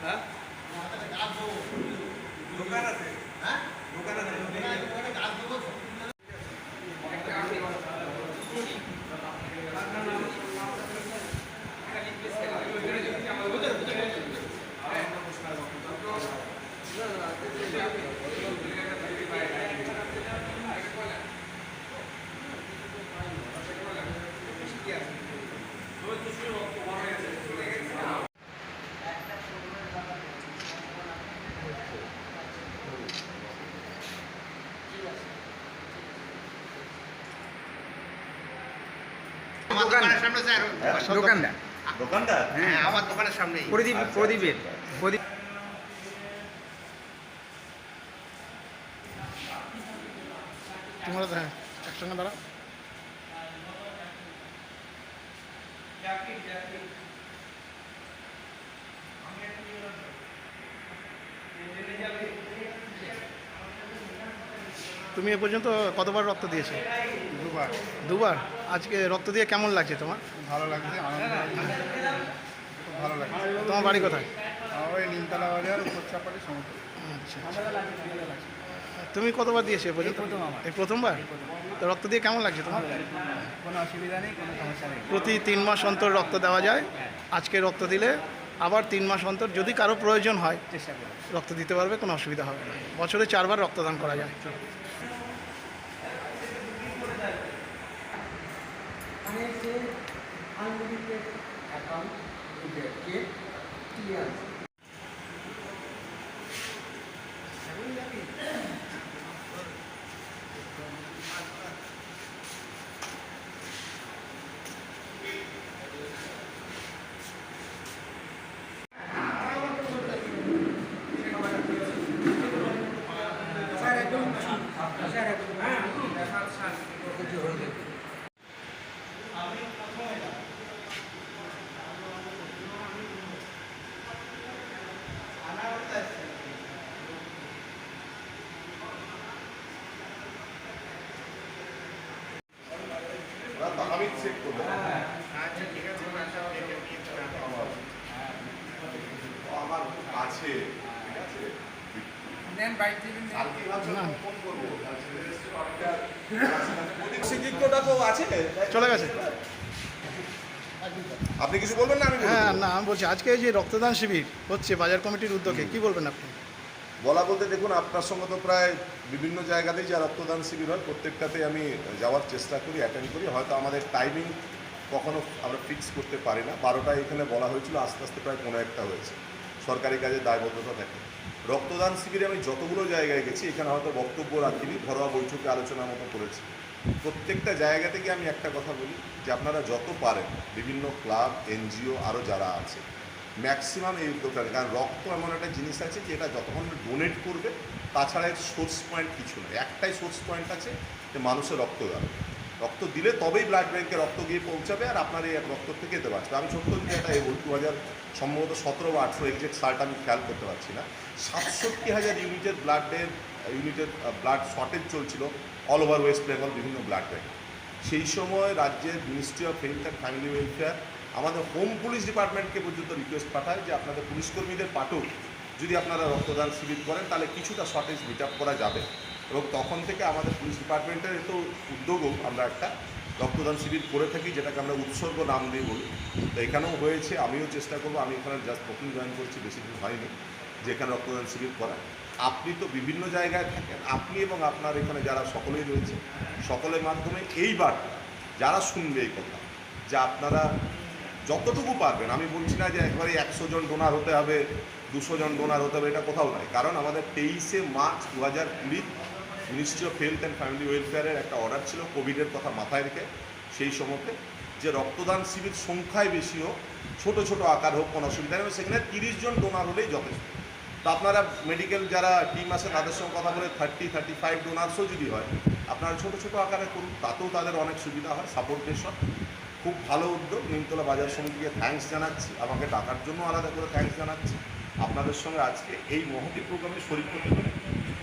হ্যাঁ দোকান আছে, হ্যাঁ দোকান আছে। দোকানদার দোকানদার হ্যাঁ আমার দোকানের সামনে প্রদীপের প্রদীপ তোমরা হ্যাঁ একসঙ্গে দাঁড়াও। তুমি এ পর্যন্ত কতবার রক্ত দিয়েছো? দুবার। দুবার। আজকে রক্ত দিয়ে কেমন লাগছে তোমার? ভালো লাগছে, আনন্দ লাগছে, খুব ভালো লাগছে। তোমার বাড়ি কোথায়? ওই নিমতলা বাজার উপর চাপাটি সমুদ্র। আচ্ছা তুমি কতবার দিয়েছো এ পর্যন্ত? এই প্রথমবার। তো রক্ত দিয়ে কেমন লাগছে তোমার? কোনো অসুবিধা নেই, কোনো সমস্যা নেই। প্রতি 3 মাস অন্তর রক্ত দেওয়া যায়। আজকে রক্ত দিলে আবার 3 মাস অন্তর যদি কারো প্রয়োজন হয় চেষ্টা করুন। রক্ত দিতে পারবে, কোনো অসুবিধা হবে না। বছরে 4 বার রক্তদান করা যায়। আমি চেক করবো। আমার আছে, ঠিক আছে। চলে গেছে। আপনি কিছু বলবেন না? আমি হ্যাঁ না আমি বলছি আজকে যে রক্তদান শিবির হচ্ছে বাজার কমিটির উদ্যোগে, কি বলবেন আপনি? বলা বলতে দেখুন, আপনার সঙ্গে তো প্রায় বিভিন্ন জায়গাতেই যা রক্তদান শিবির হয় প্রত্যেকটাতে আমি যাওয়ার চেষ্টা করি, অ্যাটেন্ড করি। হয়তো আমাদের টাইমিং কখনো আমরা ফিক্স করতে পারি না। 12টায় এখানে বলা হয়েছিল, আস্তে আস্তে প্রায় 15-1টা হয়েছে। সরকারি কাজে দায়বদ্ধতা থাকে। রক্তদান শিবিরে আমি যতগুলো জায়গায় গেছি, এখানে হয়তো বক্তব্য রাখিনি, ঘরোয়া বৈঠকে আলোচনার মতো করেছি। প্রত্যেকটা জায়গা থেকে আমি একটা কথা বলি যে আপনারা যত পারেন বিভিন্ন ক্লাব, এনজিও আরও যারা আছে ম্যাক্সিমাম এই উদ্যোগটা, কারণ রক্ত এমন একটা জিনিস আছে যে এটা যতক্ষণ ডোনেট করবে, তাছাড়া এর সোর্স পয়েন্ট কিছু নয়। একটাই সোর্স পয়েন্ট আছে যে মানুষের রক্তদান। রক্ত দিলে তবেই ব্লাড ব্যাঙ্কে রক্ত গিয়ে পৌঁছাবে, আর আপনার এই রক্ত থেকে যেতে পারছে। আমি ছোট্ট দিকে একটা এই 2000 সম্ভবত 17 বা 18 এক্সাক্ট সালটা আমি খেয়াল করতে পারছি না, 67,000 ইউনিটের ব্লাড শর্টেজ চলছিল অল ওভার ওয়েস্ট বেঙ্গল বিভিন্ন ব্লাড ব্যাঙ্ক। সেই সময় রাজ্যের ministry of health and family welfare আমাদের হোম পুলিশ ডিপার্টমেন্টকে পর্যন্ত রিকোয়েস্ট পাঠায় যে আপনাদের পুলিশকর্মীদের পাঠক যদি আপনারা রক্তদান শিবির করেন তাহলে কিছুটা শর্টেজ মিট আপ করা যাবে। এবং তখন থেকে আমাদের পুলিশ ডিপার্টমেন্টের এত উদ্যোগও আমরা একটা রক্তদান শিবির করে থাকি, যেটাকে আমরা উৎসর্গ নাম দিয়ে বলি। তো এখানেও হয়েছে, আমিও চেষ্টা করবো। আমি এখানে জাস্ট নতুন জয়েন করছি, বেশি দিন হয়নি, যে এখানে রক্তদান শিবির করা। আপনি তো বিভিন্ন জায়গায় থাকেন, আপনি এবং আপনার এখানে যারা সকলেই রয়েছে, সকলের মাধ্যমে এইবার যারা শুনবে এই কথা, যে আপনারা যতটুকু পারবেন, আমি বলছি না যে একবারে 100 জন ডোনার হতে হবে, 200 জন ডোনার হতে হবে, এটা কোথাও নয়। কারণ আমাদের 23শে March 2020 ministry of health and family ওয়েলফেয়ারের একটা অর্ডার ছিল কোভিডের কথা মাথায় রেখে, সেই সময়তে যে রক্তদান শিবির সংখ্যায় বেশি হোক, ছোটো ছোটো আকার হোক, কোনো অসুবিধা নেই, সেখানে 30 জন ডোনার হলেই যথেষ্ট। তো আপনারা মেডিকেল যারা টিম আছে তাদের সঙ্গে কথা বলে 30-35 ডোনার্সও যদি হয়, আপনারা ছোটো ছোটো আকারে করুন, তাতেও তাদের অনেক সুবিধা হয়। সাপোর্ট বেশন খুব ভালো উদ্যোগ। নিমতলা বাজার সমিতিকে থ্যাঙ্কস জানাচ্ছি, আমাকে ডাকার জন্য আলাদা করে থ্যাঙ্কস জানাচ্ছি। আপনাদের সঙ্গে আজকে এই মহতী প্রোগ্রামে শরীর করতে পেরে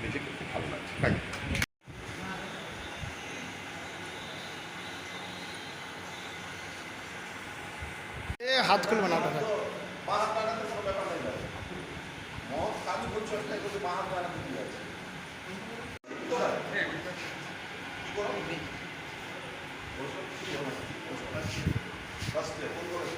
নিজেকে খুব ভালো লাগছে। Thank you. হাত খুলবে না ওটা। বাঁ হাত বাড়াতে কোনো ব্যাপার নেই দাদা। মদ খালি বলছো একটাই বলছে বাঁ হাত বাড়াতে কি আছে? কি করো? কি করো? বসো, কি হবে? বসো, বাসতে, কোন করে?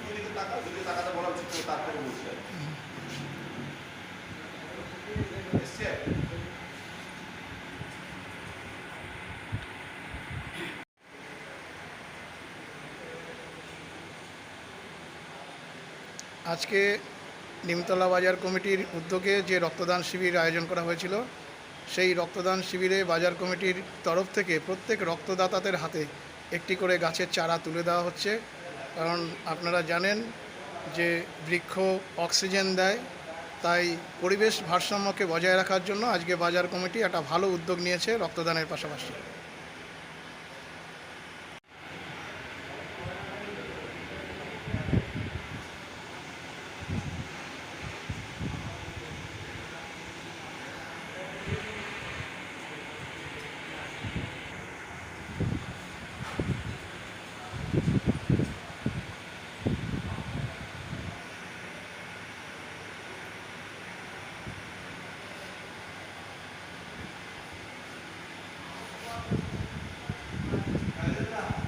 দুদিকে তাকাও, দুদিকে তাকাতে বলা উচিত ছিল, তারপরে বলছি আর কি। এসছে? আজকে নিমতলা বাজার কমিটির উদ্যোগে যে রক্তদান শিবির আয়োজন করা হয়েছিল, সেই রক্তদান শিবিরে বাজার কমিটির তরফ থেকে প্রত্যেক রক্তদাতাদের হাতে একটি করে গাছের চারা তুলে দেওয়া হচ্ছে। কারণ আপনারা জানেন যে বৃক্ষ অক্সিজেন দেয়, তাই পরিবেশ ভারসাম্যকে বজায় রাখার জন্য আজকে বাজার কমিটি একটা ভালো উদ্যোগ নিয়েছে রক্তদানের পাশাপাশি।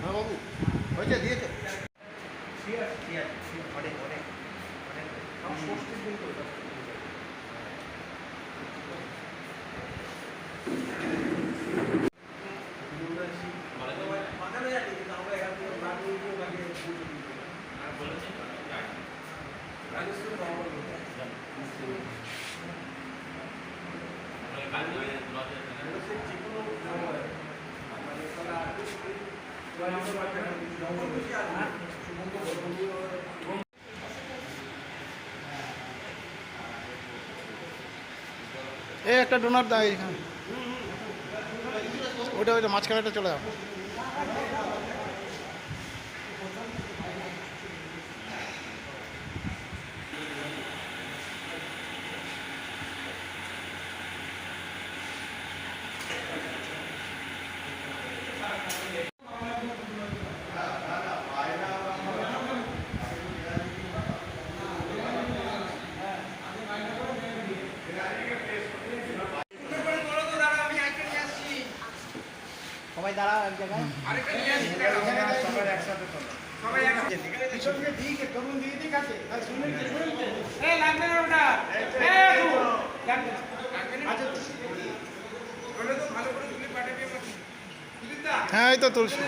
বাবু হয়েছে দিয়েছে এই একটা ডোনার দেয় এখানে, ওইটা ওইটা মাঝখানেটা চলে যাও। সবাই দাঁড়াও এক জায়গায় হ্যাঁ এই তো তুলছি।